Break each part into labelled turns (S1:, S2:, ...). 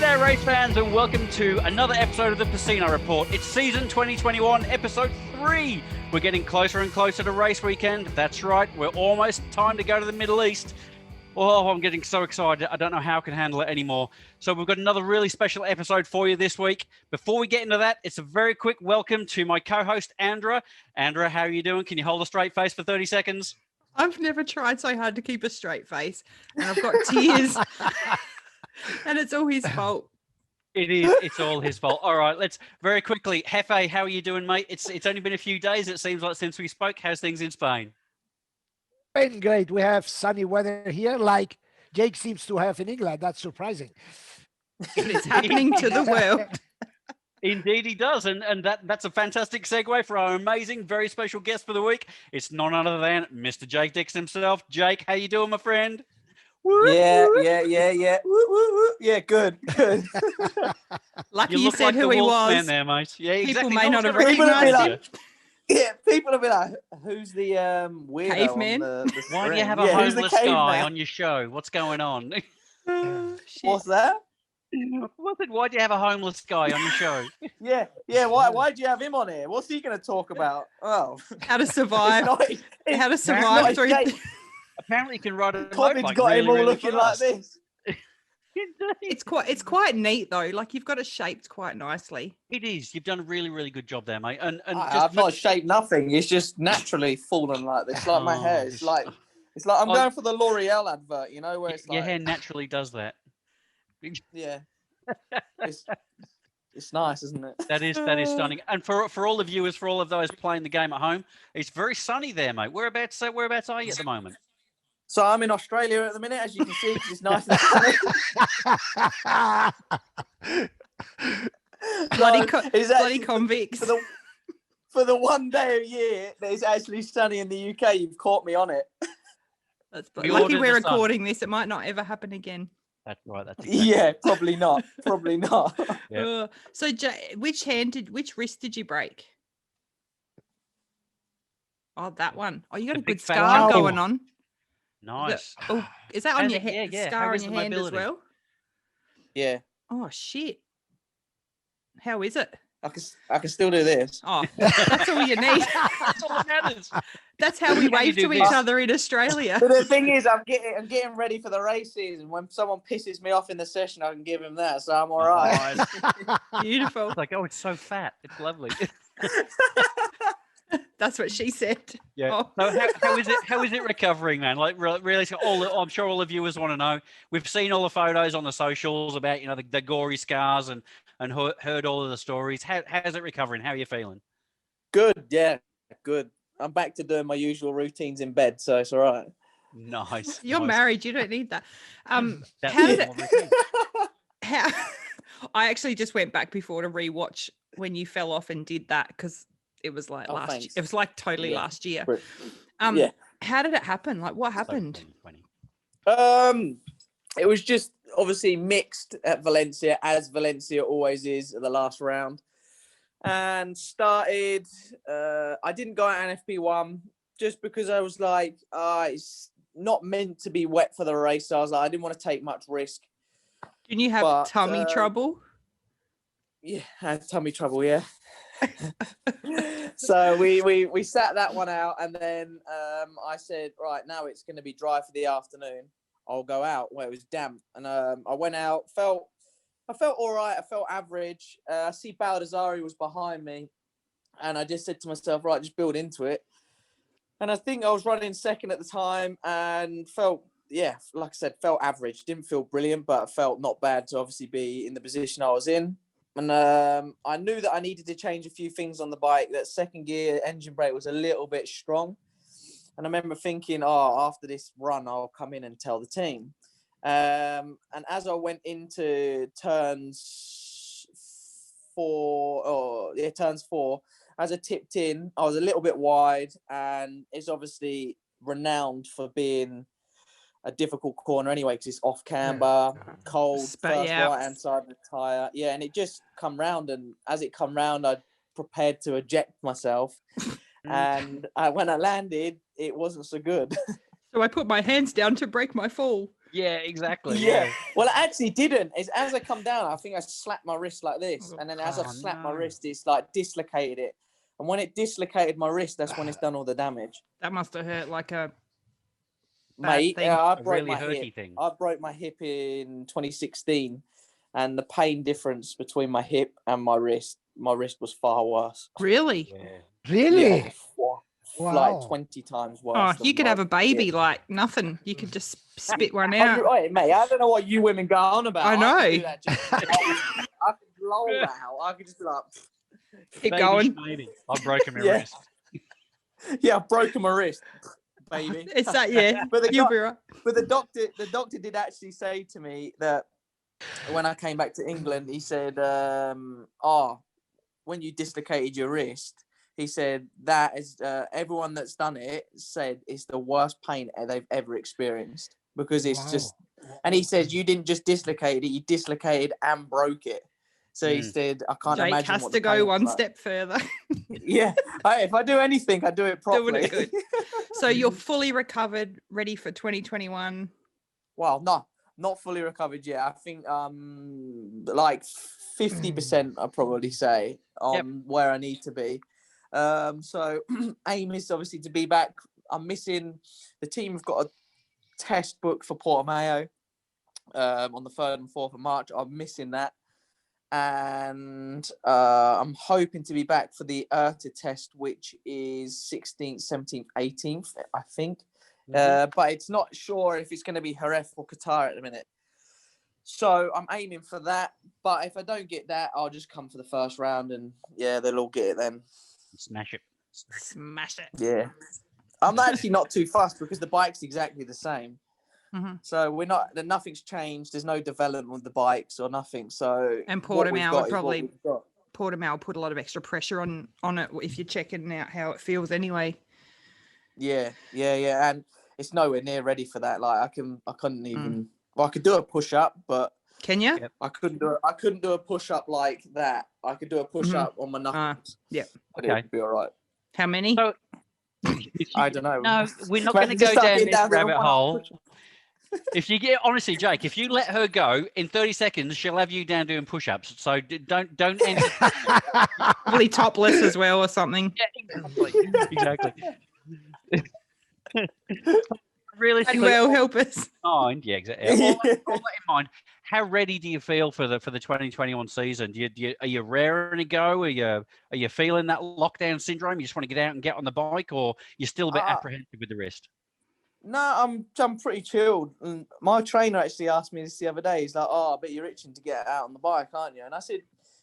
S1: G'day race fans and welcome to another episode of the Pecino Report. It's season 2021, episode 3. We're getting closer and closer to race weekend. That's right, we're almost time to go to the Middle East. Oh, I'm getting so excited. I don't know how I can handle it anymore. So we've got another really special episode for you this week. Before we get into that, it's a very quick welcome to my co-host, Andra. Andra, how are you doing? Can you hold a straight face for 30 seconds?
S2: I've never tried so hard to keep a straight face, and I've got tears, and it's all his fault.
S1: It is. It's all his fault. All right, let's very quickly. Jefe, how are you doing, mate? It's only been a few days, it seems like, since we spoke. How's things in Spain?
S3: Great. We have sunny weather here, like Jake seems to have in England. That's surprising.
S2: It's happening to the world.
S1: Indeed he does, and that's a fantastic segue for our amazing, very special guest for the week. It's none other than Mr. Jake Dixon himself. Jake, how you doing, my friend?
S4: Yeah. Good.
S2: Lucky you said
S1: like
S2: who he was.
S1: Man there, mate. Yeah, exactly.
S2: People may not have
S4: People will be
S2: recognised
S4: like, yeah, people will be like, "Who's the weirdo
S2: Caveman?
S4: on the
S1: Why do you
S4: screen?
S1: have a
S4: Yeah, who's the
S1: homeless guy
S4: caveman?
S1: on your show? What's going on?
S2: Shit.
S4: What's that?
S1: Why do you have a homeless guy on your show?
S4: Yeah. Why do you have him on here? What's he going to talk about? Oh,
S2: How to survive? How to
S4: not
S2: survive
S4: his
S2: through?
S4: Jake.
S1: Apparently you can ride a
S4: COVID's
S1: motorbike
S4: got him all
S1: really
S4: looking like
S1: fast.
S4: this.
S1: Indeed.
S2: It's quite neat though. Like you've got it shaped quite nicely.
S1: It is. You've done a really, really good job there, mate. And
S4: I've not shaped nothing. It's just naturally fallen like this. Like my hair. It's like I'm going for the L'Oreal advert. You know where it's
S1: your
S4: like
S1: hair naturally does that.
S4: yeah. It's nice, isn't it?
S1: That is stunning. And for all the viewers, for all of those playing the game at home, it's very sunny there, mate. Whereabouts are you at the moment?
S4: So I'm in Australia at the minute, as you can see, 'cause it's nice and sunny.
S2: Bloody convicts.
S4: For the one day a year that is actually sunny in the UK, you've caught me on it.
S2: That's
S1: We
S2: lucky
S1: ordered
S2: we're
S1: the sun.
S2: recording this. It might not ever happen again.
S1: That's right. That's exactly
S4: Yeah, probably not.
S1: Yep.
S2: So, which wrist did you break? Oh, that one. Oh, you got
S1: The
S2: a
S1: big
S2: good
S1: fat
S2: scar
S1: one.
S2: going on.
S1: Nice.
S2: Is that on
S1: How's
S2: your
S1: it-
S2: head?
S1: yeah,
S2: Scar
S1: how
S2: on
S1: is
S2: your
S1: the
S2: hand as
S1: mobility?
S2: well?
S4: Yeah,
S2: Oh shit! How is it?
S4: I can still do this.
S2: Oh, that's all you need.
S1: That's all that matters.
S2: That's how we
S1: Can you
S2: wave
S1: do
S2: to
S1: this?
S2: each other in Australia.
S4: But the thing is, I'm getting ready for the race season. When someone pisses me off in the session, I can give him that, so I'm all right.
S2: Beautiful.
S1: It's like, oh, it's so fat. It's lovely.
S2: That's what she said.
S1: Yeah.
S2: Oh.
S1: So how is it recovering, man? Like really, I'm sure all the viewers want to know. We've seen all the photos on the socials about the gory scars and heard all of the stories. How's it recovering? How are you feeling?
S4: Good, yeah, good. I'm back to doing my usual routines in bed, so it's all right.
S1: Nice.
S2: You're
S1: nice.
S2: married. You don't need that.
S1: That's
S2: How did
S1: the
S2: it?
S1: routine.
S2: How? I actually just went back before to rewatch when you fell off and did that because it was like
S4: thanks.
S2: It was like totally
S4: Yeah.
S2: last year.
S4: Yeah.
S2: How did it happen? Like what
S1: So
S2: happened?
S1: 2020.
S4: It was just obviously mixed at Valencia, as Valencia always is at the last round. And started, I didn't go out on FP1 just because I was like, it's not meant to be wet for the race. So I was like, I didn't want to take much risk.
S2: Didn't you have
S4: But,
S2: tummy trouble?
S4: Yeah, I had tummy trouble, yeah. So we sat that one out, and then I said, right, now it's going to be dry for the afternoon. I'll go out where it was damp, and I went out. I felt all right. I felt average. I see Baldassari was behind me, and I just said to myself, right, just build into it. And I think I was running second at the time, and felt, yeah, like I said, felt average. Didn't feel brilliant, but felt not bad to obviously be in the position I was in. And I knew that I needed to change a few things on the bike. That second gear engine brake was a little bit strong. And I remember thinking, after this run, I'll come in and tell the team. And as I went into turns four, as I tipped in, I was a little bit wide, and it's obviously renowned for being a difficult corner anyway, because it's off camber, cold, first right hand side of the tyre. Yeah, and it just come round, and as it come round, I prepared to eject myself. And when I landed, it wasn't so good.
S2: So I put my hands down to break my fall.
S1: Yeah, exactly.
S4: Yeah. Well, it actually didn't. It's as I come down, I think I slapped my wrist like this. And then as I slapped my wrist, it's like dislocated it. And when it dislocated my wrist, that's when it's done all the damage.
S2: That must have hurt like a
S4: Mate,
S2: thing.
S4: I
S1: A
S4: broke
S1: really
S4: my
S1: hurty
S4: hip.
S1: thing.
S4: I broke my hip in 2016. And the pain difference between my hip and my wrist was far worse.
S2: Really?
S1: Yeah.
S3: Really?
S4: Yeah,
S3: Wow.
S4: like 20 times worse.
S2: Oh,
S4: than
S2: you could
S4: my
S2: have a baby
S4: hip.
S2: like nothing. You could just spit one
S4: Wait,
S2: out.
S4: mate, I don't know what you women go on about.
S2: I know.
S4: I could do that I could blow that out. I could just be like,
S2: Keep
S1: Baby
S2: going.
S1: Schmady. I've broken my
S4: Yeah.
S1: wrist.
S4: yeah, I've broken my wrist, baby.
S2: It's that, yeah.
S4: But the
S2: You'll
S4: doc-
S2: be right.
S4: But the doctor did actually say to me that when I came back to England, he said, when you dislocated your wrist, he said that is everyone that's done it said it's the worst pain they've ever experienced because it's just. And he says you didn't just dislocate it; you dislocated and broke it. So he said, "I can't
S2: Jake
S4: imagine
S2: has
S4: what
S2: to
S4: the
S2: go
S4: pain
S2: one
S4: was like."
S2: step further.
S4: Yeah, if I do anything, I do it properly.
S2: Doing it good. So you're fully recovered, ready for 2021.
S4: Well, no, not fully recovered yet. I think like 50%, I'll probably say, on where I need to be. So aim is obviously to be back. I'm missing the team. Have got a test book for Portimao on the 3rd and 4th of March. I'm missing that. And I'm hoping to be back for the IRTA test, which is 16th, 17th, 18th, I think. But it's not sure if it's going to be Jerez or Qatar at the minute. So I'm aiming for that. But if I don't get that, I'll just come for the first round and yeah, they'll all get it then.
S1: Smash it.
S2: Smash it.
S4: Yeah. I'm actually not too fussed because the bike's exactly the same.
S2: Mm-hmm.
S4: So nothing's changed. There's no development with the bikes or nothing. So
S2: And
S4: what we've
S2: Portimao
S4: got
S2: would
S4: is what
S2: probably
S4: we've got.
S2: Portimao put a lot of extra pressure on it if you're checking out how it feels anyway.
S4: Yeah. And it's nowhere near ready for that. Like I couldn't even. Well, I could do a push up, but
S2: Can you?
S1: Yep.
S4: I couldn't do a push up like that. I could do a push up on my knuckles.
S2: Yeah.
S1: Okay.
S4: It'd be all right.
S2: How many?
S1: So,
S4: I don't know.
S1: No, we're not going to go
S4: Just start
S1: down
S4: getting
S1: this
S4: down there
S1: rabbit
S4: and
S1: hole. If you get honestly, Jake, if you let her go in 30 seconds, she'll have you down doing push-ups. So don't entertain her.
S2: Probably topless as well or something.
S1: Yeah, exactly. Realistically,
S2: Manuel, help us.
S1: mind, yeah, exactly. All that in mind, how ready do you feel for the 2021 season? Are you raring to go? Are you feeling that lockdown syndrome? You just want to get out and get on the bike, or you're still a bit apprehensive with the wrist?
S4: No, I'm pretty chilled. And my trainer actually asked me this the other day. He's like, "Oh, I bet you're itching to get out on the bike, aren't you?" And I said,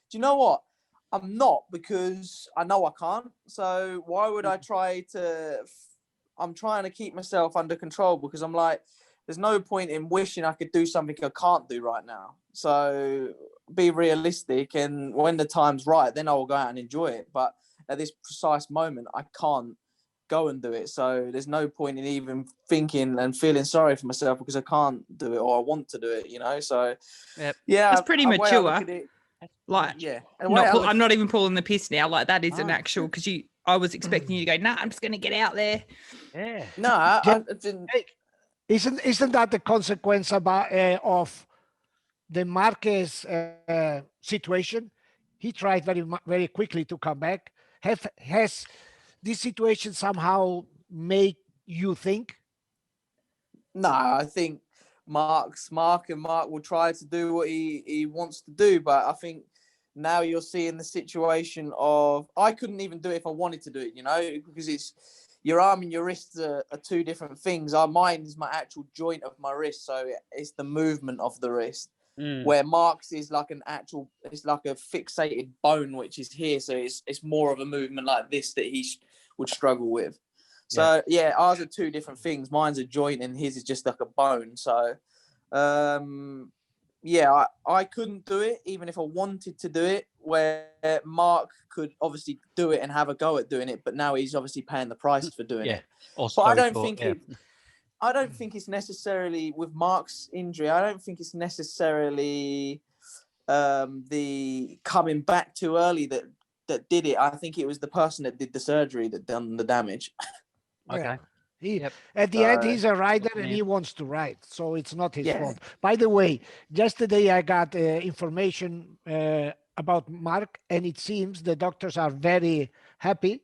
S4: "Do you know what? I'm not because I know I can't. So why would I try to? I'm trying to keep myself under control because I'm like, there's no point in wishing I could do something I can't do right now. So be realistic, and when the time's right, then I will go out and enjoy it. But at this precise moment, I can't go and do it. So there's no point in even thinking and feeling sorry for myself because I can't do it or I want to do it, you know? So yeah,
S2: That's pretty
S4: the way I look
S2: mature.
S4: at it,
S2: Like,
S4: yeah. And the way
S2: I'm not even pulling the piss now. Like that is an
S4: Oh.
S2: actual, because I was expecting you to go, nah, I'm just going to get out there.
S1: Yeah.
S4: No, I didn't.
S3: Isn't that the consequence of the Marquez situation? He tried very quickly to come back. Has this situation somehow made you think?
S4: No, I think Mark will try to do what he wants to do, but I think now you're seeing the situation of I couldn't even do it if I wanted to do it, you know, because it's your arm and your wrist are two different things. Mine is my actual joint of my wrist, so it's the movement of the wrist. Where Mark's is like it's like a fixated bone which is here, so it's more of a movement like this that he would struggle with. So yeah, ours are two different things. Mine's a joint and his is just like a bone. So yeah, I couldn't do it even if I wanted to do it, where Mark could obviously do it and have a go at doing it, but now he's obviously paying the price for doing it.
S1: Also,
S4: but I don't think it's necessarily with Mark's injury. I don't think it's necessarily the coming back too early that did it. I think it was the person that did the surgery that done the damage.
S1: Okay.
S3: He at the end,
S4: So,
S3: he's a rider and
S1: man.
S3: he wants to ride, so it's not his
S4: Yeah.
S3: fault. By the way, yesterday I got information about Mark, and it seems the doctors are very happy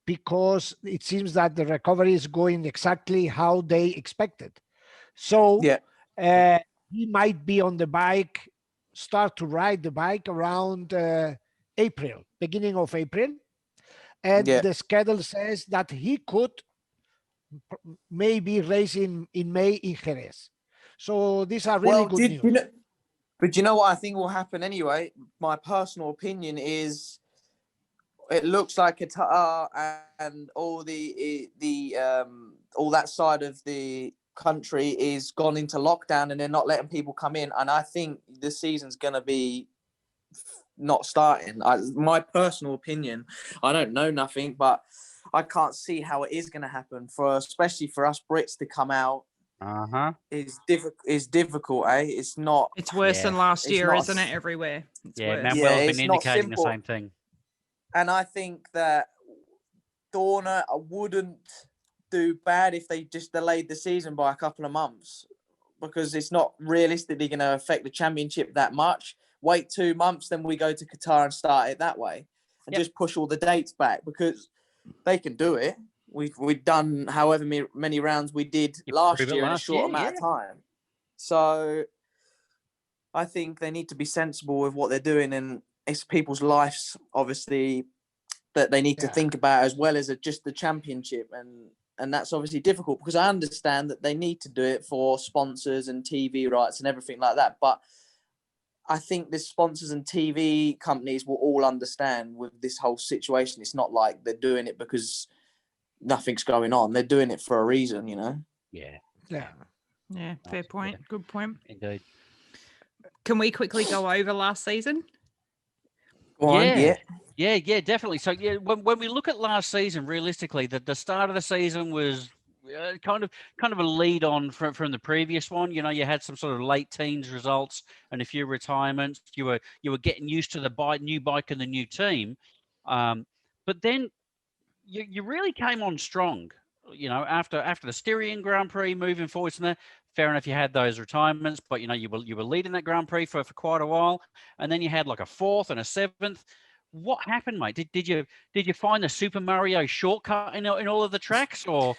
S3: because it seems that the recovery is going exactly how they expected. So
S4: yeah,
S3: he might be on the bike, start to ride the bike around April, beginning of April. And
S4: yeah.
S3: the schedule says that he could maybe race in May in Jerez. So these are really
S4: Well,
S3: good
S4: did
S3: news.
S4: you know? But you know what I think will happen anyway? My personal opinion is it looks like Qatar and all all that side of the country is gone into lockdown and they're not letting people come in. And I think the season's going to be not starting. My personal opinion, I don't know nothing, but I can't see how it is going to happen especially for us Brits to come out. Is difficult, eh? It's not.
S2: It's worse than last
S4: It's
S2: year,
S4: not-
S2: isn't it? Everywhere. It's worse.
S1: Manuel's been
S4: it's not
S1: indicating the
S4: simple.
S1: same thing.
S4: And I think that Dorna wouldn't do bad if they just delayed the season by a couple of months, because it's not realistically going to affect the championship that much. Wait 2 months, then we go to Qatar and start it that way, and just push all the dates back, because they can do it. We've done however many rounds we did last year in a short amount of time. So I think they need to be sensible with what they're doing, and it's people's lives, obviously, that they need to think about, as well as just the championship. And that's obviously difficult, because I understand that they need to do it for sponsors and TV rights and everything like that. But I think the sponsors and TV companies will all understand with this whole situation. It's not like they're doing it because nothing's going on. They're doing it for a reason, you know?
S3: Yeah.
S2: Yeah, fair point.
S1: Yeah.
S2: Good point.
S1: Indeed.
S2: Can we quickly go over last season?
S4: Go on,
S1: Yeah, definitely. So when we look at last season, realistically, the start of the season was kind of a lead on from the previous one. You know, you had some sort of late teens results and a few retirements. You were getting used to the new bike and the new team, but then you really came on strong. You know, after the Styrian Grand Prix, moving forwards from there. Fair enough, you had those retirements, but you know you were leading that Grand Prix for quite a while, and then you had like a fourth and a seventh. What happened, mate? Did you find the Super Mario shortcut in all of the tracks, or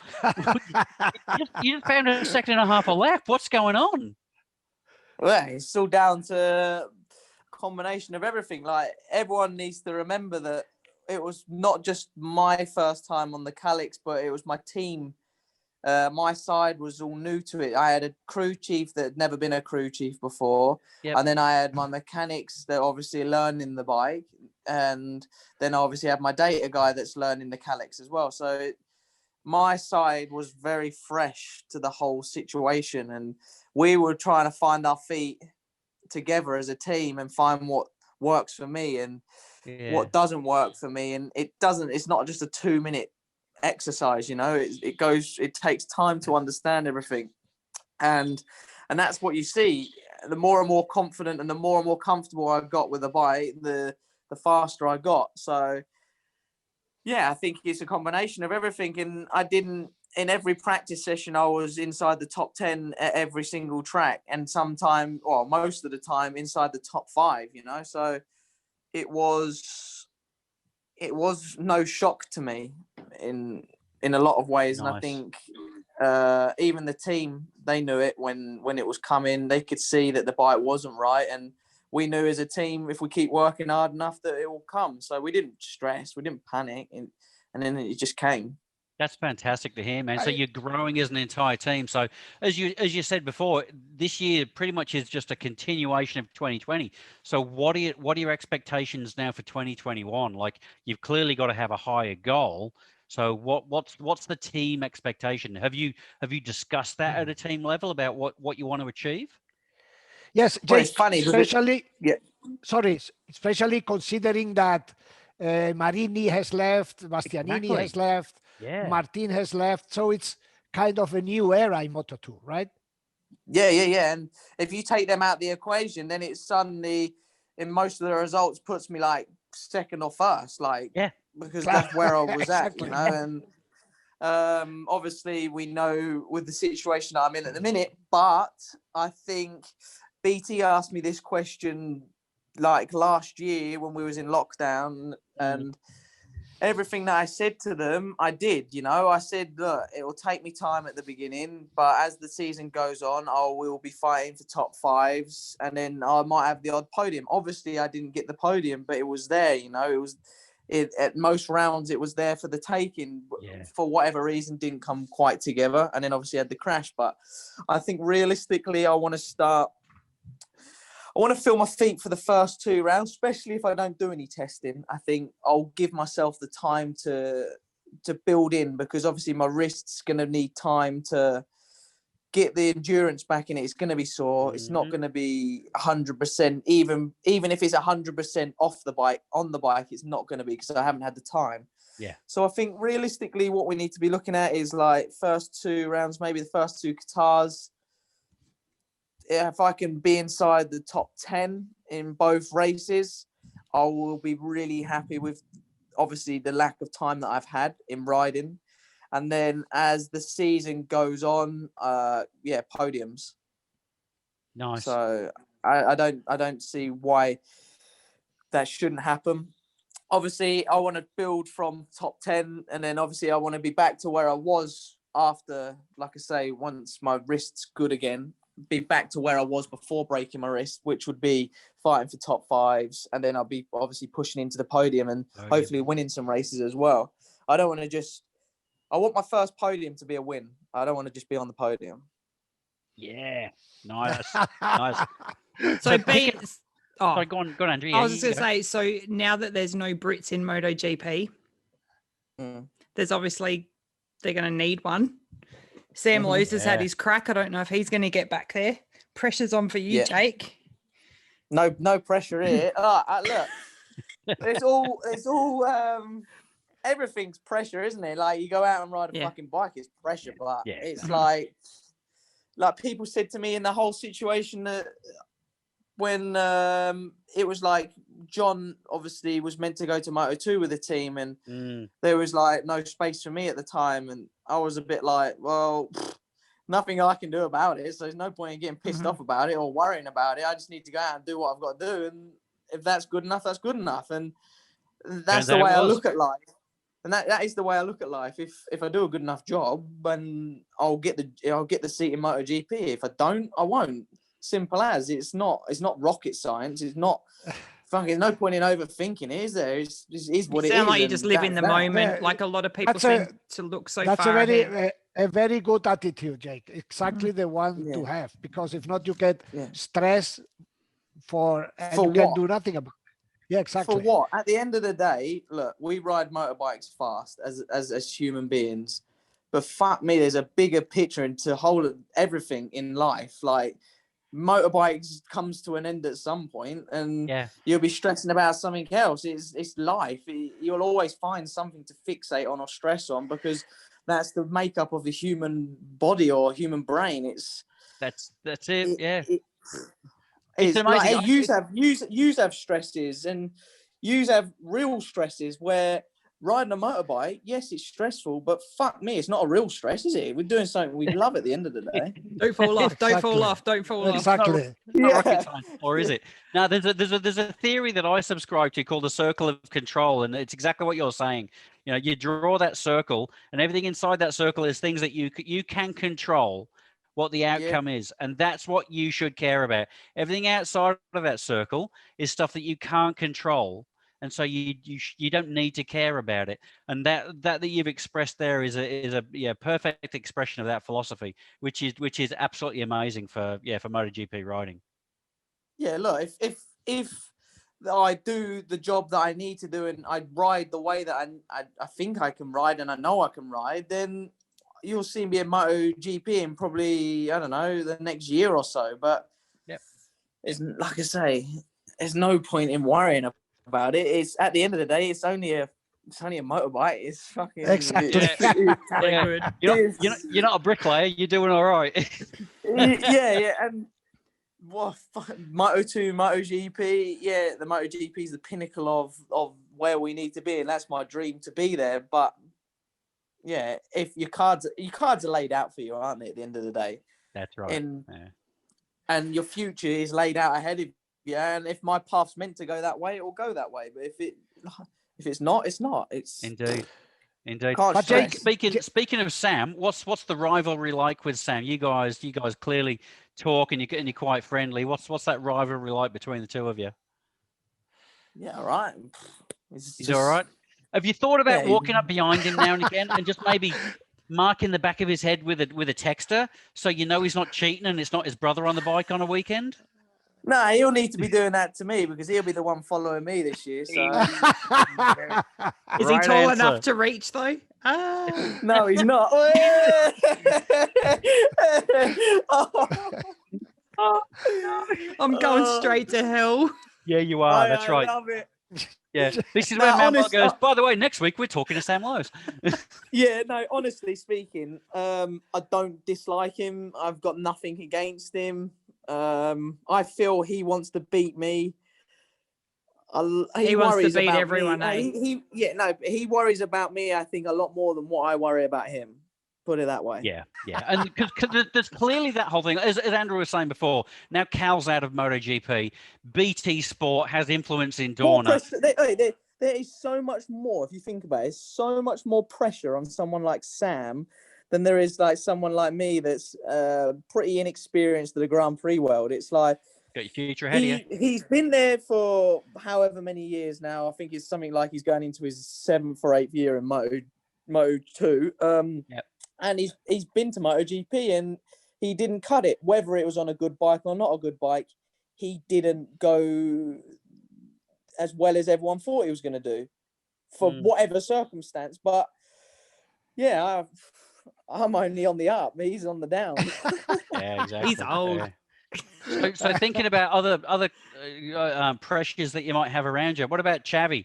S1: you just found a second and a half a lap? What's going on?
S4: Well, it's all down to a combination of everything. Like, everyone needs to remember that it was not just my first time on the Calyx, but it was my team. My side was all new to it. I had a crew chief that had never been a crew chief before.
S1: Yep.
S4: And then I had my mechanics that obviously learning the bike. And then I obviously had my data guy that's learning the Calyx as well. So my side was very fresh to the whole situation. And we were trying to find our feet together as a team and find what works for me and what doesn't work for me. And it's not just a 2-minute exercise, you know. It takes time to understand everything, and that's what you see. The more and more confident and the more and more comfortable I got with the bike, the faster I got. So yeah, I think it's a combination of everything. And in every practice session, I was inside the top 10 at every single track, and most of the time inside the top 5, you know. So it was no shock to me in a lot of ways.
S1: Nice.
S4: And I think even the team, they knew it when it was coming. They could see that the bike wasn't right, and we knew as a team, if we keep working hard enough, that it will come. So we didn't stress, we didn't panic, and then it just came.
S1: That's fantastic to hear, man. So you're growing as an entire team. So as you said before, this year pretty much is just a continuation of 2020. So what are your expectations now for 2021? Like, you've clearly got to have a higher goal. So what's the team expectation? Have you discussed that at a team level about what you want to achieve?
S3: Yes,
S4: Well,
S3: Jake,
S4: it's funny
S3: especially considering that Marini has left, Bastianini has left, Martin has left. So it's kind of a new era in Moto2, right?
S4: Yeah. And if you take them out of the equation, then it suddenly, in most of the results, puts me like second or first, because that's where I was at, you know. Obviously, we know with the situation I'm in at the minute, but I think BT asked me this question like last year when we was in lockdown, and everything that I said to them, I did. You know, I said, look, it will take me time at the beginning, but as the season goes on, I will be fighting for top fives, and then I might have the odd podium. Obviously, I didn't get the podium, but it was there. You know, it was. At most rounds, it was there for the taking. For whatever reason, didn't come quite together, and then obviously had the crash. But I think realistically, I want to feel my feet for the first 2 rounds, especially if I don't do any testing. I think I'll give myself the time to build in, because obviously my wrist's going to need time to get the endurance back in it. It's going to be sore. It's not going to be 100%. Even if it's 100% off the bike, on the bike, it's not going to be, because I haven't had the time.
S1: Yeah.
S4: So I think realistically, what we need to be looking at is like first 2 rounds, maybe the first 2 Qatars. If I can be inside the top 10 in both races, I will be really happy with obviously the lack of time that I've had in riding. And then as the season goes on, podiums.
S1: Nice.
S4: So I don't see why that shouldn't happen. Obviously, I want to build from top 10, and then obviously I want to be back to where I was after, like I say, once my wrist's good again, be back to where I was before breaking my wrist, which would be fighting for top fives, and then I'll be obviously pushing into the podium and hopefully winning some races as well. I don't want to I want my first podium to be a win. I don't want to just be on the podium.
S1: Yeah, nice, nice.
S2: So
S1: Sorry, go on, Andrew.
S2: I was just going to say, so now that there's no Brits in MotoGP, there's obviously, they're going to need one. Sam Lewis has had his crack. I don't know if he's going to get back there. Pressure's on for you, Jake.
S4: No pressure here. Look, it's all everything's pressure, isn't it? Like, you go out and ride a fucking bike, it's pressure, but it's like people said to me in the whole situation that when it was like John obviously was meant to go to Moto2 with the team, and there was like no space for me at the time, and I was a bit like, well, nothing I can do about it, so there's no point in getting pissed off about it or worrying about it. I just need to go out and do what I've got to do, and if that's good enough, that's good enough. And that's the way I look at life. And that is the way I look at life. If I do a good enough job, then I'll get the seat in MotoGP. If I don't, I won't. Simple as. It's not rocket science. It's not fucking. There's no point in overthinking it, is there? It's what it is.
S2: Sound like you just live in the moment, like a lot of people seem to look so far ahead.
S3: A very good attitude, Jake. Exactly the one to have, because if not, you get stress and you can do nothing about it. Yeah, exactly.
S4: For what? At the end of the day, look, we ride motorbikes fast as human beings, but fuck me, there's a bigger picture into hold everything in life. Like, motorbikes comes to an end at some point, and you'll be stressing about something else. It's life. You'll always find something to fixate on or stress on, because that's the makeup of the human body or human brain.
S1: That's it. Yeah.
S4: It's amazing. Like, you have stresses, and you have real stresses where riding a motorbike, yes, it's stressful, but fuck me, it's not a real stress, is it? We're doing something we love at the end of the day.
S2: Don't fall off. Don't fall off. Don't fall off.
S3: Exactly.
S1: Not rocket science, or is it? Now, there's a theory that I subscribe to called the circle of control, and it's exactly what you're saying. You know, you draw that circle, and everything inside that circle is things that you can control what the outcome is, and that's what you should care about. Everything outside of that circle is stuff that you can't control, and so you don't need to care about it. And that you've expressed there is a perfect expression of that philosophy, which is absolutely amazing for MotoGP riding. Yeah,
S4: look, if I do the job that I need to do, and I ride the way that I think I can ride, and I know I can ride, then you'll see me in MotoGP in probably, I don't know, the next year or so. But it's like I say, there's no point in worrying about it. It's at the end of the day, it's only a motorbike. It's fucking
S3: exactly.
S1: You're not a bricklayer. You're doing all right.
S4: yeah. And Moto2, MotoGP. Yeah, the MotoGP is the pinnacle of where we need to be, and that's my dream to be there. But yeah, if your cards are laid out for you, aren't they? At the end of the day,
S1: That's right.
S4: And your future is laid out ahead of you. And if my path's meant to go that way, it will go that way. But if it's not, it's not. It's
S1: Indeed.
S3: But Jake,
S1: Speaking of Sam, what's the rivalry like with Sam? You guys clearly talk and you're quite friendly. What's that rivalry like between the two of you?
S4: Yeah, all right.
S1: He's all right. Have you thought about walking up behind him now and again and just maybe marking the back of his head with a texter so you know he's not cheating and it's not his brother on the bike on a weekend?
S4: No, he'll need to be doing that to me because he'll be the one following me this year. So
S2: Is he tall enough to reach though?
S4: no, he's not.
S2: I'm going straight to hell.
S1: Yeah, you are. That's right.
S4: I love it.
S1: Yeah, this is where Manuel goes. By the way, next week we're talking to Sam Lowes.
S4: Yeah, no. Honestly speaking, I don't dislike him. I've got nothing against him. I feel he wants to beat me.
S2: He wants to beat everyone.
S4: He worries about me. I think a lot more than what I worry about him. Put it that way.
S1: Yeah, and because there's clearly that whole thing, as Andrew was saying before. Now Cal's out of MotoGP. BT Sport has influence in Dorna.
S4: There is so much more. If you think about it, there's so much more pressure on someone like Sam than there is like someone like me that's pretty inexperienced to the Grand Prix world. It's like
S1: got your future ahead of you.
S4: He's been there for however many years now. I think it's something like he's going into his 7th or 8th year in Moto2.
S1: Yep.
S4: And he's been to MotoGP and he didn't cut it. Whether it was on a good bike or not a good bike, he didn't go as well as everyone thought he was going to do for whatever circumstance. But yeah, I'm only on the up. He's on the down.
S1: Yeah, exactly.
S2: He's old.
S1: Yeah. So thinking about other pressures that you might have around you. What about Xavi?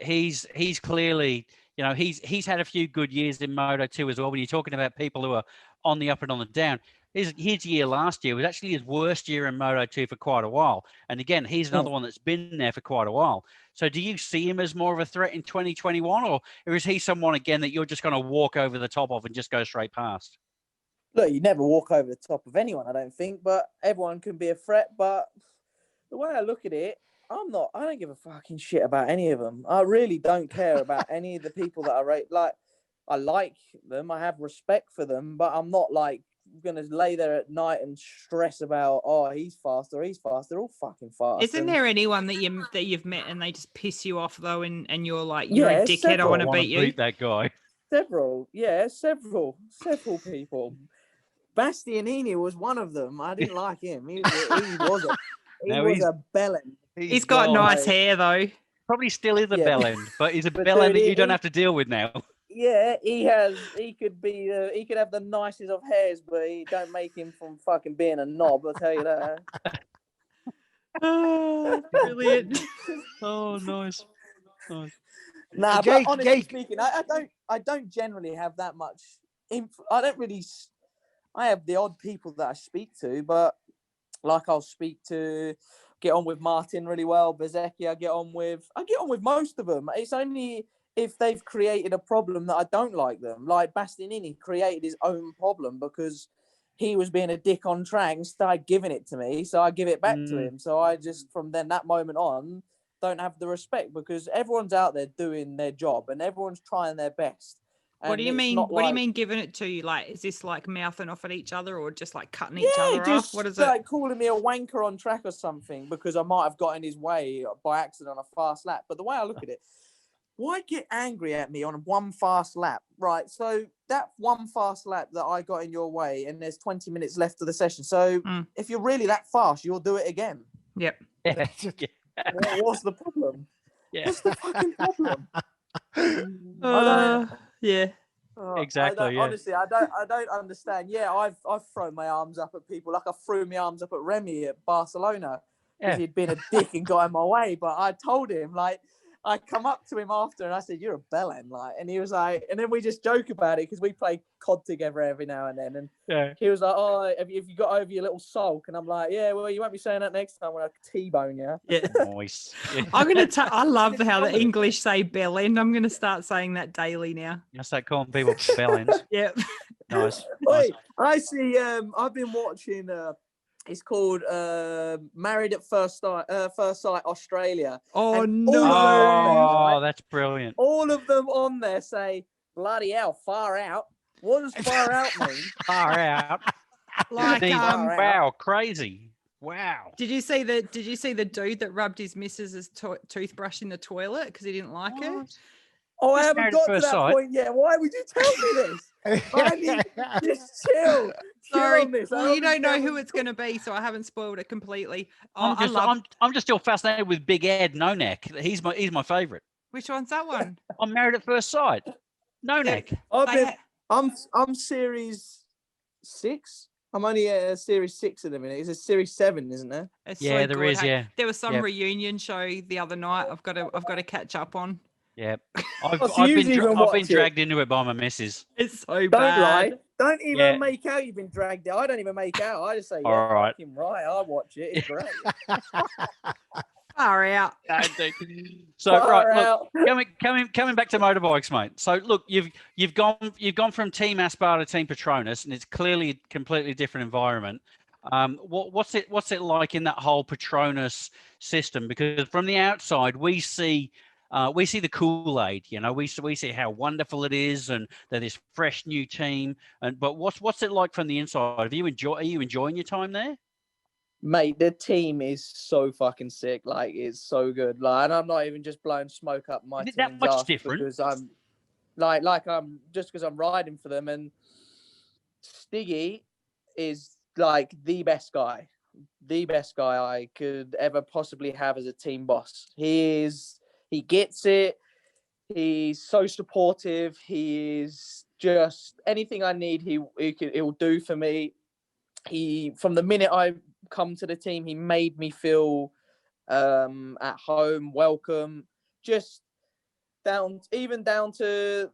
S1: He's clearly, he's had a few good years in Moto2 as well. When you're talking about people who are on the up and on the down, his year last year was actually his worst year in Moto2 for quite a while. And again, he's another one that's been there for quite a while. So do you see him as more of a threat in 2021, or is he someone again that you're just going to walk over the top of and just go straight past?
S4: Look, you never walk over the top of anyone, I don't think, but everyone can be a threat. But the way I look at it, I don't give a fucking shit about any of them. I really don't care about any of the people that I rate. Like, I like them, I have respect for them, but I'm not like going to lay there at night and stress about, oh, he's fast or he's fast. They're all fucking fast.
S2: Isn't there anyone that you've met and they just piss you off though, and you're like, you're a dickhead, I want to beat you?
S1: Beat that guy.
S4: Several people. Bastianini was one of them. I didn't like him. He was a bellend.
S2: He's got nice hair though.
S1: Probably still is a bellend, but he's a bellend that you don't have to deal with now.
S4: Yeah, he could have the nicest of hairs, but he don't make him from fucking being a knob. I'll tell you that.
S2: Oh, brilliant.
S1: Oh, nice.
S4: Nah, but honestly speaking, I don't generally have that much. I have the odd people that I speak to, but like I'll get on with Martin really well. Bezzecchi, I get on with most of them. It's only if they've created a problem that I don't like them. Like Bastianini created his own problem because he was being a dick on track and started giving it to me, so I give it back to him. So I just, from that moment on, don't have the respect because everyone's out there doing their job and everyone's trying their best.
S2: What do you mean? What do you mean giving it to you? Like, is this like mouthing off at each other or just like cutting each other off? What is it?
S4: Like calling me a wanker on track or something because I might have got in his way by accident on a fast lap. But the way I look at it, why get angry at me on one fast lap? Right. So that one fast lap that I got in your way and there's 20 minutes left of the session. So if you're really that fast, you'll do it again.
S2: Yep.
S1: Yeah.
S4: What's the problem?
S1: Yeah.
S4: What's the fucking problem?
S2: Yeah.
S1: Exactly.
S4: Honestly, I don't understand. Yeah, I've thrown my arms up at people like I threw my arms up at Remy at Barcelona because he'd been a dick and got in my way. But I told him, like, I come up to him after and I said, "You're a bellend," like, and he was like, and then we just joke about it because we play COD together every now and then, and he was like, "Oh, have you got over your little sulk?" And I'm like, "Yeah, well, you won't be saying that next time when I T-bone you."
S2: Yeah.
S1: Nice.
S2: I'm gonna. I love how the English say bell end. I'm gonna start saying that daily now.
S1: You start calling people bellends.
S2: Yep.
S1: Nice.
S4: Wait, I see. I've been watching. It's called Married at First Sight Australia.
S2: Oh
S4: And
S2: no!
S1: Oh, that's brilliant.
S4: All of them on there say, "Bloody hell, far out." What does far out mean?
S1: Far out.
S2: Like
S4: Far out.
S1: Wow, crazy. Wow.
S2: Did you see the dude that rubbed his missus's toothbrush in the toilet because he didn't like her?
S4: Oh, I
S1: Just
S4: haven't
S1: Married at
S4: got to
S1: First
S4: that
S1: Sight.
S4: point yet. Why would you tell me this? I need just chill.
S2: Sorry,
S4: On this.
S2: well, you don't know who it's going to be, so I haven't spoiled it completely. Oh,
S1: I'm just still fascinated with Big Ed No Neck. He's my favourite.
S2: Which one's that one?
S1: I'm Married at First Sight. No Neck.
S4: I'm series 6. I'm only at series 6 at the minute. It's a series 7, isn't there?
S2: It's
S1: Yeah,
S2: so
S1: there
S2: good.
S1: is,
S2: Hey,
S1: yeah.
S2: There was some
S1: Yeah.
S2: reunion show the other night. I've got to catch up on.
S1: Yeah.
S4: So
S1: I've
S4: you
S1: been
S4: even watch it?
S1: dragged into it by my missus.
S2: It's so
S4: Don't
S2: bad.
S4: lie. Don't even
S1: Yeah.
S4: make out you've been dragged out. I don't even make out. I just say, yeah,
S1: All right.
S4: fucking right. I watch it. It's great.
S2: Far out.
S1: So
S4: Far
S1: right,
S4: out.
S1: look, coming back to motorbikes, mate. So look, you've gone from Team Aspar to Team Patronus, and it's clearly a completely different environment. What's it like in that whole Patronus system? Because from the outside, we see the Kool-Aid. You know, we see how wonderful it is, and they're this fresh new team. But what's it like from the inside? Are you enjoying your time there?
S4: Mate, the team is so fucking sick. Like, it's so good. Like, and I'm not even just blowing smoke up my
S1: Is it
S4: team's
S1: that much
S4: ass
S1: different?
S4: because I'm because I'm riding for them. And Stiggy is like the best guy I could ever possibly have as a team boss. He gets it. He's so supportive. He is just anything I need. He'll do for me. From the minute I come to the team, he made me feel at home, welcome. Just down to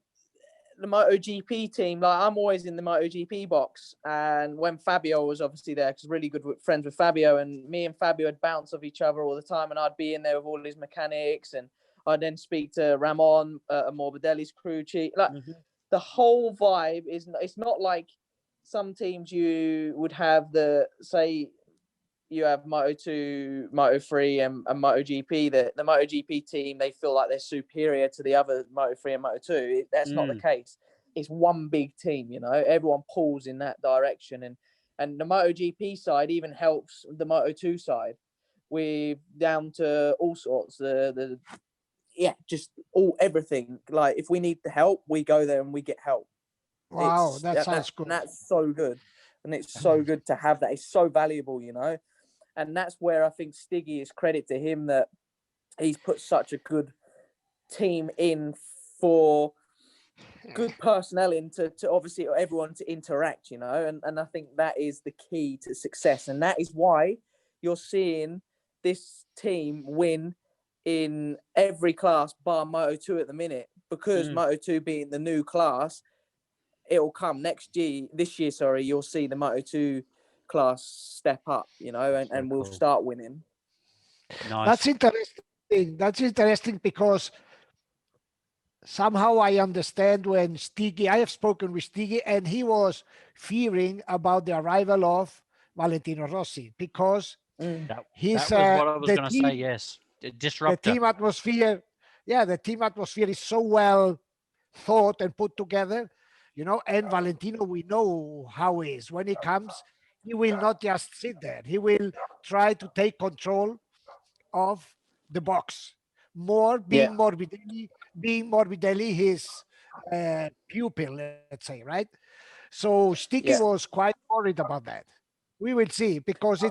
S4: the MotoGP team. Like, I'm always in the MotoGP box, and when Fabio was obviously there, because really good friends with Fabio, and me and Fabio would bounce off each other all the time, and I'd be in there with all his mechanics, and I'd then speak to Ramon, Morbidelli's crew chief. Like, the whole vibe it's not like some teams you would have you have Moto2, Moto3 and MotoGP. The MotoGP team, they feel like they're superior to the other Moto3 and Moto2. That's not the case. It's one big team, you know. Everyone pulls in that direction. And the MotoGP side even helps the Moto2 side. We're down to all sorts. Just everything. Like, if we need the help, we go there and we get help.
S3: Wow, that sounds good.
S4: And that's so good. And it's so good to have that. It's so valuable, you know. And that's where I think Stiggy is credit to him, that he's put such a good team in for good personnel in to obviously everyone to interact, you know. And I think that is the key to success. And that is why you're seeing this team win in every class bar Moto2 at the minute, because Moto2 being the new class, it'll come this year, you'll see the Moto2 class step up, you know, and we'll start winning.
S1: Nice.
S3: That's interesting because somehow I understand when I have spoken with Stiggy, and he was fearing about the arrival of Valentino Rossi because
S1: that was what I was going to say. Yes, disruptor.
S3: The team atmosphere, the team atmosphere is so well thought and put together, you know. And Valentino, we know how he is. When he comes, he will not just sit there. He will try to take control of the box. Being Morbidelli, his pupil, let's say, right? So Sticky was quite worried about that. We will see, because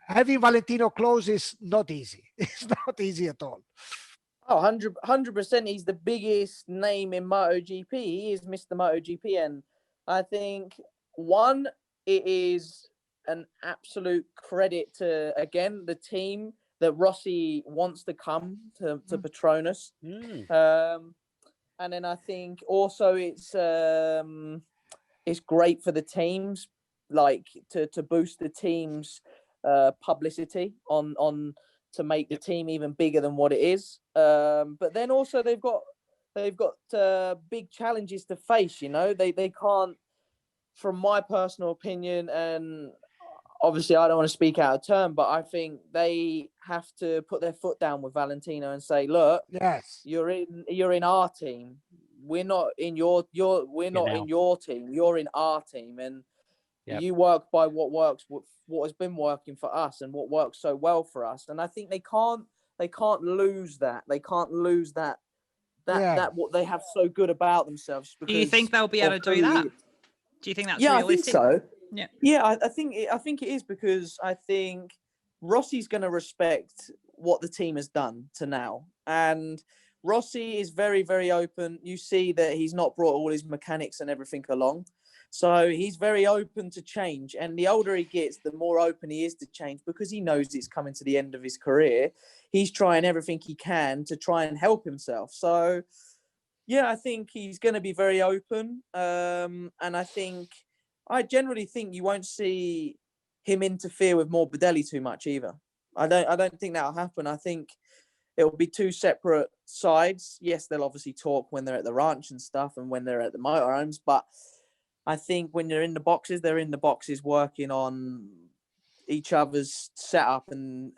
S3: having Valentino close is not easy. It's not easy at all.
S4: Oh, 100%. He's the biggest name in MotoGP. He is Mr. MotoGP. And I think, it is an absolute credit to, again, the team that Rossi wants to come to Petronas. And then I think also it's great for the teams, like to boost the team's publicity on to make the team even bigger than what it is. But then also they've got big challenges to face. You know, they can't, from my personal opinion, and obviously I don't want to speak out of turn, but I think they have to put their foot down with Valentino and say, look,
S3: yes,
S4: you're in our team. We're not in your in your team. You're in our team, and you work by what works, what has been working for us, and what works so well for us. And I think they can't lose that. They can't lose that what they have so good about themselves.
S2: Do you think they'll be able to do that? Do you think that's realistic?
S4: I think so.
S2: Yeah,
S4: I think it is, because I think Rossi's going to respect what the team has done to now, and Rossi is very, very open. You see that he's not brought all his mechanics and everything along. So he's very open to change. And the older he gets, the more open he is to change, because he knows it's coming to the end of his career. He's trying everything he can to try and help himself. So, yeah, I think he's going to be very open. And I generally think you won't see him interfere with Morbidelli too much either. I don't think that'll happen. I think it will be two separate sides. Yes, they'll obviously talk when they're at the ranch and stuff and when they're at the motorhomes, but I think when they're in the boxes, they're in the boxes working on each other's setup and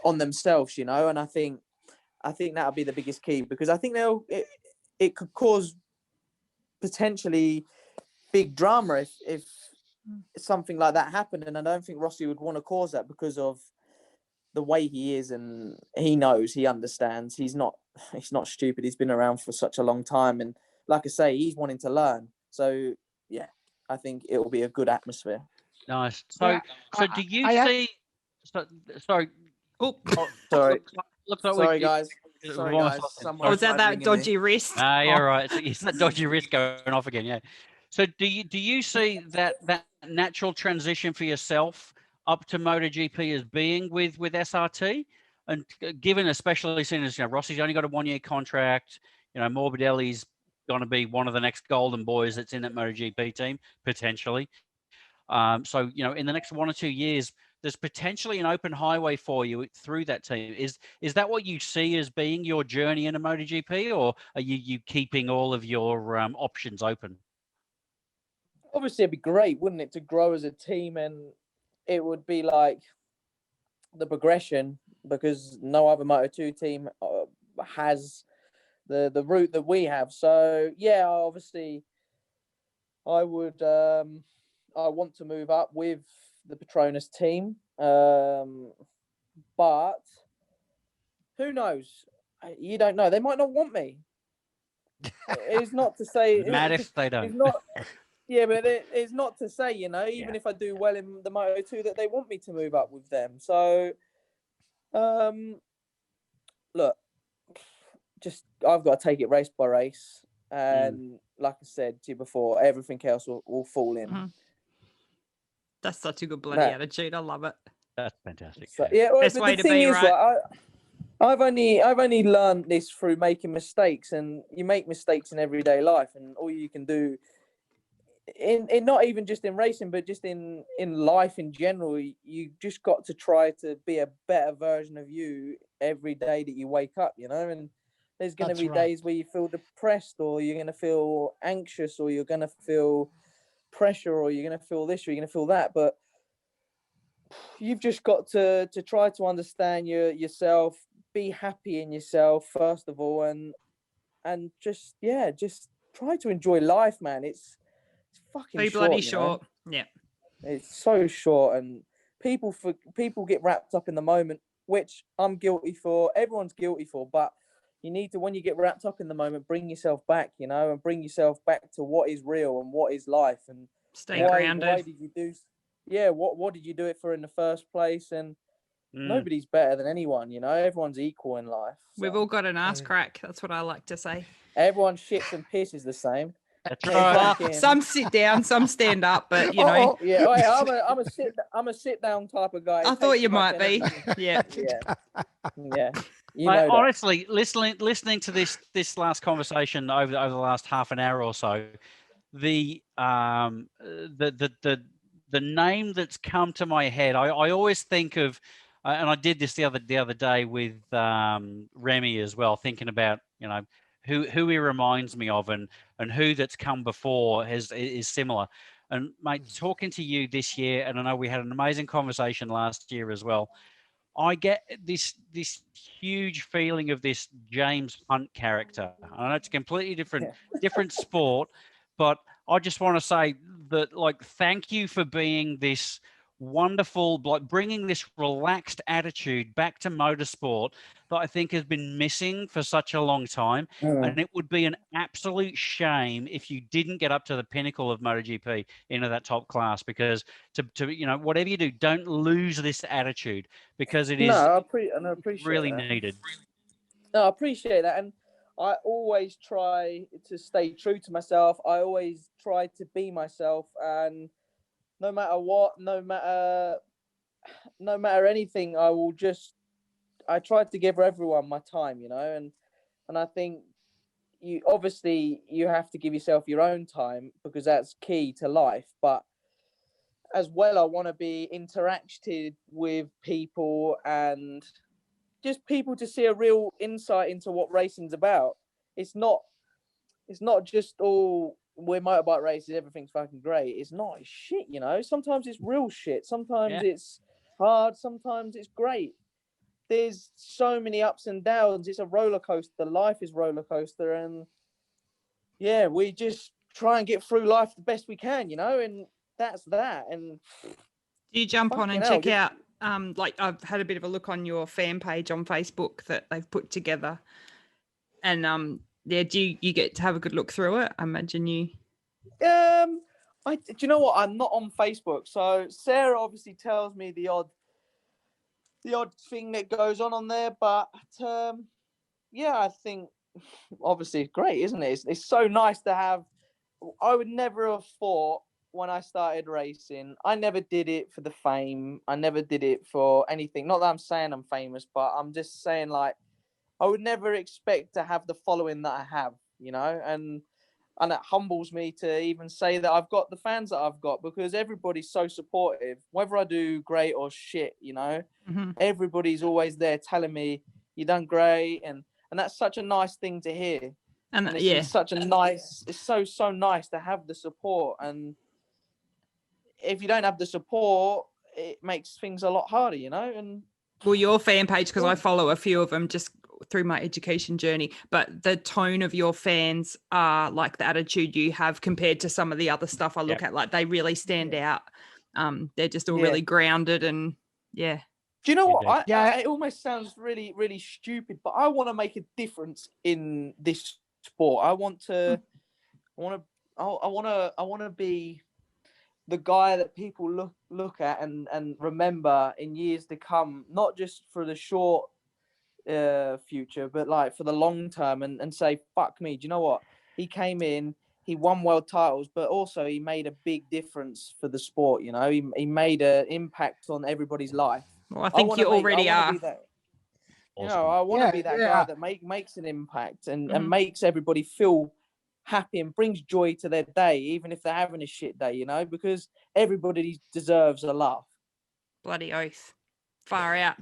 S4: on themselves, you know. And I think that'll be the biggest key, because I think it could cause potentially big drama if something like that happened. And I don't think Rossi would want to cause that, because of the way he is, and he knows, he understands. He's not stupid. He's been around for such a long time, and like I say, he's wanting to learn. So yeah, I think it will be a good atmosphere.
S1: Nice. So do you see? Sorry. Oh,
S4: sorry.
S1: Looks like
S4: sorry, guys. Sorry, guys.
S2: Was that dodgy wrist?
S1: Ah, you're right. It's that dodgy wrist going off again. Yeah. So do you see that natural transition for yourself up to MotoGP as being with SRT, and given, especially seeing as Rossi's only got a 1-year contract, Morbidelli's going to be one of the next golden boys that's in that MotoGP team potentially. So in the next 1 or 2 years, there's potentially an open highway for you through that team. Is that what you see as being your journey into MotoGP, or are you keeping all of your options open?
S4: Obviously, it'd be great, wouldn't it, to grow as a team, and it would be like the progression, because no other Moto2 team has the route that we have. So yeah, obviously I would I want to move up with the Patronus team, but who knows? You don't know. They might not want me. It's not to say
S1: mad if they don't.
S4: It's not. Yeah, but it's not to say, even if I do well in the Moto2, that they want me to move up with them. So, look, I've got to take it race by race. And like I said to you before, everything else will fall in.
S2: Mm-hmm. That's such a good bloody attitude. I love it.
S1: That's fantastic.
S4: So, yeah, well,
S2: best way to be, right?
S4: I've only learned this through making mistakes, and you make mistakes in everyday life, and all you can do in not even just in racing, but just in life in general, you just got to try to be a better version of you every day that you wake up, and there's going to be days where you feel depressed, or you're going to feel anxious, or you're going to feel pressure, or you're going to feel this, or you're going to feel that, but you've just got to try to understand yourself, be happy in yourself first of all, and just try to enjoy life, man. It's fucking short,
S2: bloody short. Yeah,
S4: it's so short, and people get wrapped up in the moment, which I'm guilty for. Everyone's guilty for, but you need to, when you get wrapped up in the moment, bring yourself back, and bring yourself back to what is real and what is life, and
S2: stay grounded.
S4: Why did you do? Yeah, what did you do it for in the first place? And nobody's better than anyone, Everyone's equal in life. So.
S2: We've all got an ass crack. That's what I like to say.
S4: Everyone shits and pisses the same.
S1: That's
S4: Yeah,
S1: right.
S4: fucking-
S2: Some sit down, some stand up, but you know,
S3: Uh-oh.
S4: Yeah, I'm a sit down type of guy. It
S2: I thought
S4: takes
S2: you
S4: too much
S2: might be.
S4: energy.
S2: Yeah.
S4: Yeah. You
S1: Mate,
S4: know that.
S1: honestly, listening to this last conversation over the last half an hour or so, the name that's come to my head, I always think of, and I did this the other day with Remy as well, thinking about who he reminds me of and who that's come before is similar. And mate, talking to you this year, and I know we had an amazing conversation last year as well. I get this huge feeling of this James Hunt character. I know it's a completely different sport, but I just want to say that, like, thank you for being this wonderful, like, bringing this relaxed attitude back to motorsport that I think has been missing for such a long time. And it would be an absolute shame if you didn't get up to the pinnacle of MotoGP into that top class, because to whatever you do, don't lose this attitude, because it is
S4: I appreciate
S1: really
S4: that.
S1: needed.
S4: No, I appreciate that, and I always try to stay true to myself. I always try to be myself, and no matter what, no matter anything, I try to give everyone my time, and I think you have to give yourself your own time, because that's key to life. But as well, I want to be interacted with people, and just people to see a real insight into what racing's about. It's not just all we're motorbike races, everything's fucking great. It's not. It's shit, Sometimes it's real shit. Sometimes it's hard. Sometimes it's great. There's so many ups and downs. It's a roller coaster. Life is roller coaster, and we just try and get through life the best we can, and that's that. And
S2: do you jump on and
S4: fucking
S2: check
S4: hell,
S2: out? Like, I've had a bit of a look on your fan page on Facebook that they've put together, and do you get to have a good look through it? I imagine you.
S4: do you know what? I'm not on Facebook, so Sarah obviously tells me the odd thing that goes on there. But I think obviously it's great, isn't it? It's so nice to have. I would never have thought when I started racing. I never did it for the fame. I never did it for anything. Not that I'm saying I'm famous, but I'm just saying, like, I would never expect to have the following that I have, and it humbles me to even say that I've got the fans that I've got, because everybody's so supportive, whether I do great or shit,
S2: Mm-hmm.
S4: everybody's always there telling me you done great. And that's such a nice thing to hear.
S2: And
S4: it's so nice to have the support. And if you don't have the support, it makes things a lot harder, and
S2: well, your fan page, because I follow a few of them just through my education journey, but the tone of your fans are like the attitude you have compared to some of the other stuff I look at, like they really stand out. They're just all really grounded, and do
S4: you know what? It almost sounds really, really stupid, but I want to make a difference in this sport. I want to be the guy that people look at and remember in years to come, not just for the short future, but like for the long term, and say, fuck me, do you know what? He came in, he won world titles, but also he made a big difference for the sport. He made an impact on everybody's life.
S2: Well, I think you already are.
S1: Awesome.
S4: I want to be that guy that makes an impact and makes everybody feel happy and brings joy to their day, even if they're having a shit day, because everybody deserves a laugh.
S2: Bloody oath. Far out.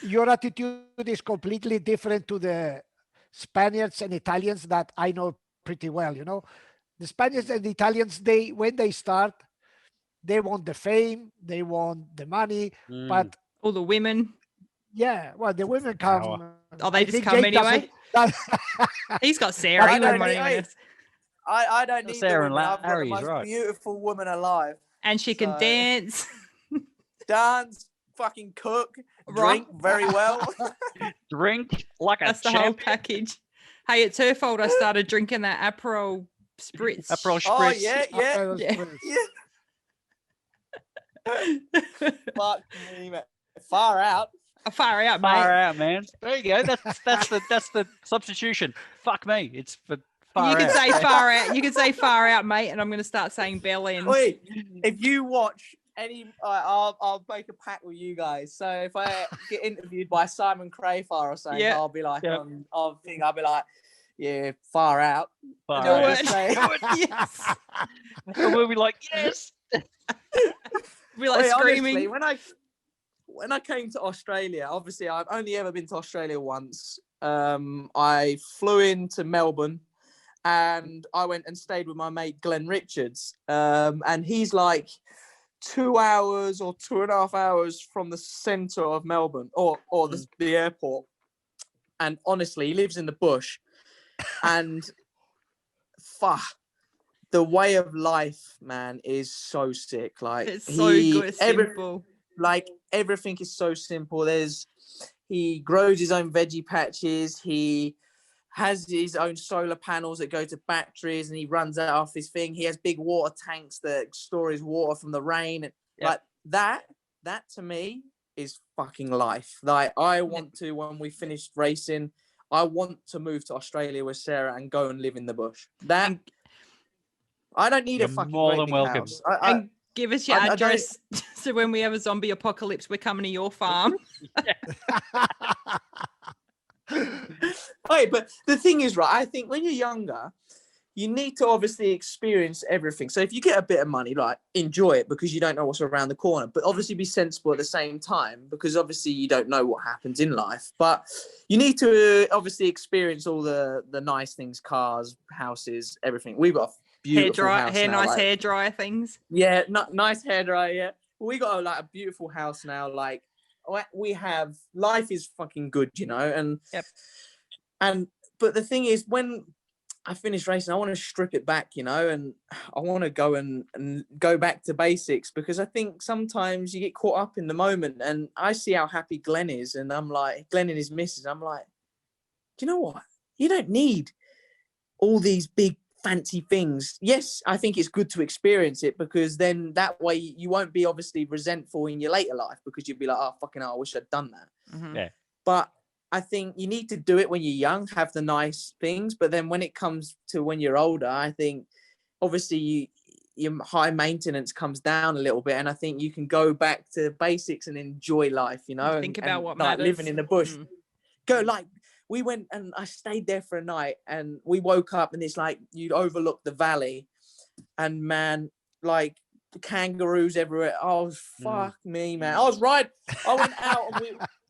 S3: Your attitude is completely different to the Spaniards and Italians that I know pretty well. The Spaniards and the Italians, when they start, they want the fame, they want the money, but
S2: all the women.
S3: Yeah, well, the women come.
S2: Oh, they just come anyway. He's got Sarah.
S4: I don't need
S1: Sarah
S4: the women. I've got the
S1: Larry's
S4: most beautiful woman alive.
S2: And she can dance.
S4: Dance, fucking cook, drink very well.
S1: Drink like
S2: That's
S1: a
S2: the whole package. Hey, it's her fault I started drinking that Aperol Spritz.
S1: Aperol Spritz.
S4: Oh, yeah. Fuck me, man. Far out.
S2: Far out, mate.
S1: Far out, man. There you go. That's the substitution. Fuck me. It's for far
S2: You can
S1: out.
S2: say far out. You can say far out, mate, and I'm going to start saying bell ends.
S4: Wait, if you watch any, I'll make a pact with you guys. So if I get interviewed by Simon Crayfar or something,
S2: Yeah.
S4: I'll be like,
S1: Yeah.
S4: I'll be like, yeah, far out.
S1: Far
S2: Do
S1: out.
S2: it.
S4: Say-
S2: Yes.
S1: And we'll be like, yes.
S2: We're like
S4: Wait,
S2: screaming.
S4: honestly, when I came to Australia, obviously I've only ever been to Australia once. I flew into Melbourne and I went and stayed with my mate Glenn Richards. And he's like 2 hours or 2.5 hours from the centre of Melbourne or the airport. And honestly, he lives in the bush. And fuck, the way of life, man, is so sick. Like
S2: It's so good. Simple.
S4: like everything is so simple. He grows his own veggie patches. He has his own solar panels that go to batteries, and he runs that off his thing. He has big water tanks that store his water from the rain. And like that to me is fucking life. Like I want to, when we finished racing, I want to move to Australia with Sarah and go and live in the bush. That I don't need
S1: You're
S4: a fucking
S1: more
S4: great
S1: than
S4: big
S1: welcome.
S4: house.
S2: And give us your
S4: I don't-
S2: address so when we have a zombie apocalypse, we're coming to your farm.
S4: Hey, but the thing is, right, I think when you're younger, you need to obviously experience everything. So if you get a bit of money, like enjoy it because you don't know what's around the corner, but obviously be sensible at the same time because obviously you don't know what happens in life. But you need to obviously experience all the nice things, cars, houses, everything. We've got a beautiful house now,
S2: nice
S4: like-
S2: hair dryer things.
S4: Yeah, nice hairdryer. Yeah, we got like a beautiful house now. Like we have, life is fucking good, you know. And but the thing is, when I finish racing, I want to strip it back, you know, and I want to go and go back to basics because I think sometimes you get caught up in the moment. And I see how happy Glenn is, and I'm like, Glenn and his missus, I'm like, do you know what? You don't need all these big fancy things. Yes, I think it's good to experience it because then that way you won't be obviously resentful in your later life because you'll be like, oh, fucking hell, I wish I'd done that.
S2: Mhm.
S1: Yeah.
S4: But I think you need to do it when you're young, have the nice things. But then when it comes to when you're older, I think obviously your high maintenance comes down a little bit. And I think you can go back to basics and enjoy life, you know,
S2: Think about what
S4: like
S2: matters.
S4: living in the bush.
S2: Mm.
S4: Go like, we went and I stayed there for a night and we woke up and it's like you'd overlook the valley and man, like the kangaroos everywhere. Oh, fuck me, man.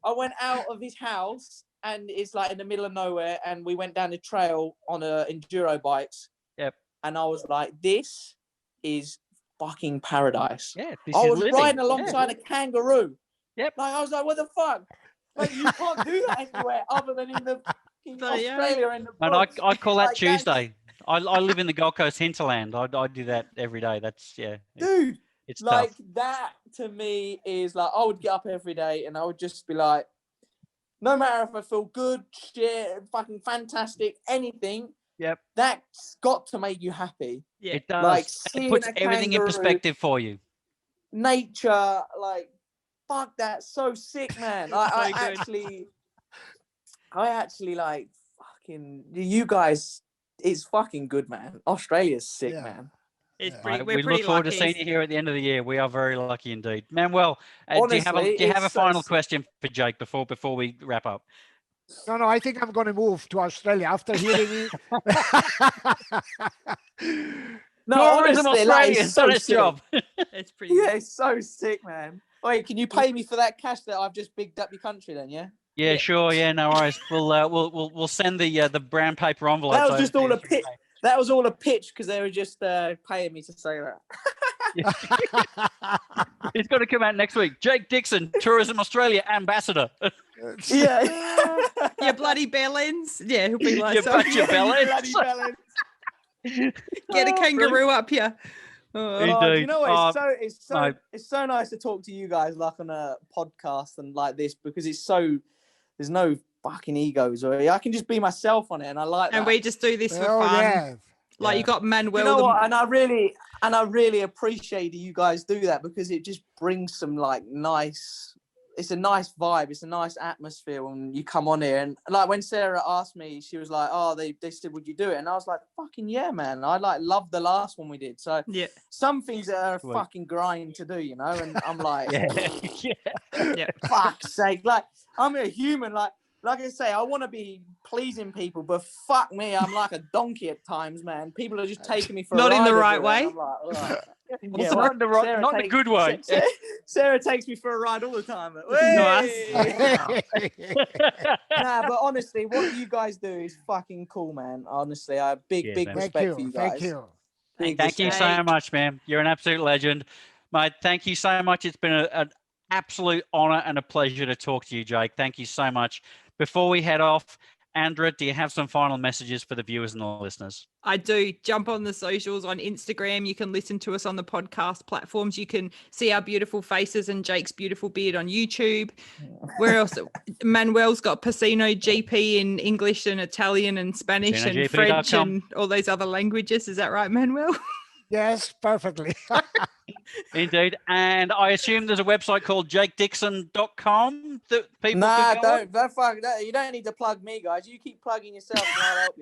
S4: I went out of his house and it's like in the middle of nowhere and we went down the trail on enduro bikes.
S1: Yep.
S4: And I was like, this is fucking paradise.
S1: Yeah.
S4: I was riding alongside a kangaroo.
S1: Yep.
S4: Like I was like, what the fuck? Like you can't do that anywhere other than in the fucking
S2: So, yeah.
S4: Australia in the
S1: And
S4: bush.
S1: I call that
S4: Like, that's-
S1: Tuesday. I live in the Gold Coast hinterland. I do that every day. That's
S4: Dude,
S1: it's
S4: like
S1: tough.
S4: that to me is like I would get up every day and I would just be like, no matter if I feel good, shit, fucking fantastic, anything.
S1: Yep.
S4: That's got to make you happy.
S2: Yeah.
S1: It does.
S4: Like
S1: And
S4: seeing
S1: it puts
S4: a
S1: everything in
S4: kangaroo,
S1: perspective for you.
S4: nature, like fuck, that's so sick, man. I
S2: good.
S4: actually like fucking you guys. It's fucking good, man. Australia's sick,
S3: Yeah.
S4: man.
S2: It's
S3: Yeah.
S2: pretty,
S1: Mate,
S2: we're
S1: we
S2: pretty
S1: look forward to
S2: lucky.
S1: seeing you here at the end of the year. We are very lucky indeed. Manuel, do you have
S4: Honestly,
S1: a
S4: it's
S1: final
S4: so-
S1: question for Jake before we wrap up?
S3: No, I think I'm going to move to Australia after hearing you.
S4: No,
S1: Tourism
S4: honestly, that
S1: Australia
S4: is
S1: has
S4: so
S1: done its
S4: sick.
S1: job.
S2: It's pretty
S4: Yeah, it's so sick, man. Wait, can you pay me for that cash that I've just bigged up your country then, yeah?
S1: Yeah,
S2: Yeah.
S1: sure. Yeah, no worries. We'll send the brown paper envelope.
S4: That was just all a pitch. That was all a pitch because they were just paying me to say that.
S1: He's got to come out next week. Jake Dixon, Tourism Australia ambassador.
S4: Yeah.
S2: your bloody bellends. Yeah, he'll be like,
S1: You
S2: so,
S1: bunch of bellends.
S4: Bloody bellends.
S2: get a kangaroo up here.
S4: Oh, do you
S1: Indeed.
S4: know what? It's
S1: no.
S4: so nice to talk to you guys like on a podcast and like this because it's so there's no fucking egos or I can just be myself on it and I like that.
S2: And we just do this for
S3: Oh,
S2: fun.
S3: yeah.
S2: Like
S1: Yeah.
S2: you got Manuel.
S4: you know what? And I really appreciate that you guys do that because it just brings some like nice it's a nice vibe. It's a nice atmosphere when you come on here. And like when Sarah asked me, she was like, "Oh, they said, would you do it?" And I was like, "Fucking yeah, man! I love the last one we did." So
S2: Yeah.
S4: some things that are a fucking grind to do, you know. And I'm like,
S2: Yeah.
S4: fuck's sake! Like I'm a human. Like I say, I want to be pleasing people, but fuck me, I'm like a donkey at times, man. People are just taking me for
S2: Not
S4: a
S2: in
S4: ride
S2: the right
S4: everywhere, and
S2: way.
S4: I'm like, ugh.
S1: Well, not in the right,
S4: Sarah
S1: not in the good way.
S4: Sarah takes me for a ride all the time.
S2: Nice.
S4: Nah, but honestly, what you guys do is fucking cool, man. Honestly, I have big
S1: man.
S4: respect for you guys.
S3: Thank you.
S4: Big
S1: Thank you
S4: respect.
S1: so much, man. You're an absolute legend. Mate, thank you so much. It's been an absolute honor and a pleasure to talk to you, Jake. Thank you so much. Before we head off, Andra, do you have some final messages for the viewers and the listeners?
S2: I do. Jump on the socials on Instagram. You can listen to us on the podcast platforms. You can see our beautiful faces and Jake's beautiful beard on YouTube. Where else? Manuel's got Pecino GP in English and Italian and Spanish and French and all those other languages. Is that right, Manuel?
S3: Yes, perfectly.
S1: Indeed. And I assume there's a website called jakedixon.com that people can go on?
S4: Don't fuck that. You don't need to plug me, guys. You keep plugging yourself and I'll help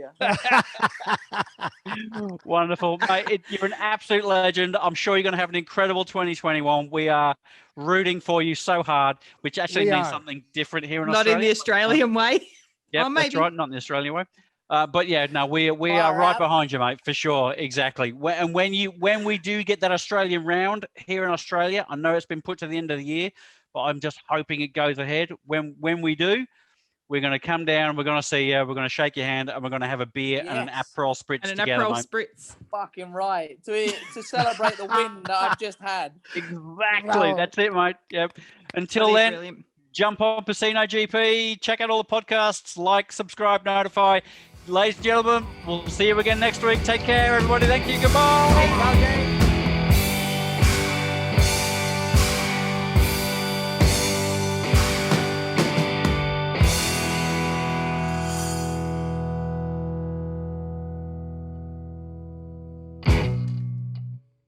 S4: you.
S1: Wonderful. Mate, you're an absolute legend. I'm sure you're going to have an incredible 2021. We are rooting for you so hard, which actually means something different here in Australia.
S2: Not in the Australian way.
S1: Yeah, that's right. Not in the Australian way. But yeah, no, we are right behind you, mate, for sure. Exactly. And when we do get that Australian round here in Australia, I know it's been put to the end of the year, but I'm just hoping it goes ahead. When we do, we're going to come down and we're going to see you. We're going to shake your hand and we're going to have a beer and an Aperol Spritz
S2: and
S1: together,
S2: Aperol
S1: mate.
S2: Spritz.
S4: Fucking right. To celebrate the win that I've just had.
S1: Exactly.
S3: Wow.
S1: That's it, mate. Yep. Until then, brilliant. Jump on Pecino GP. Check out all the podcasts. Like, subscribe, notify. Ladies and gentlemen, we'll see you again next week. Take care, everybody. Thank you. Goodbye.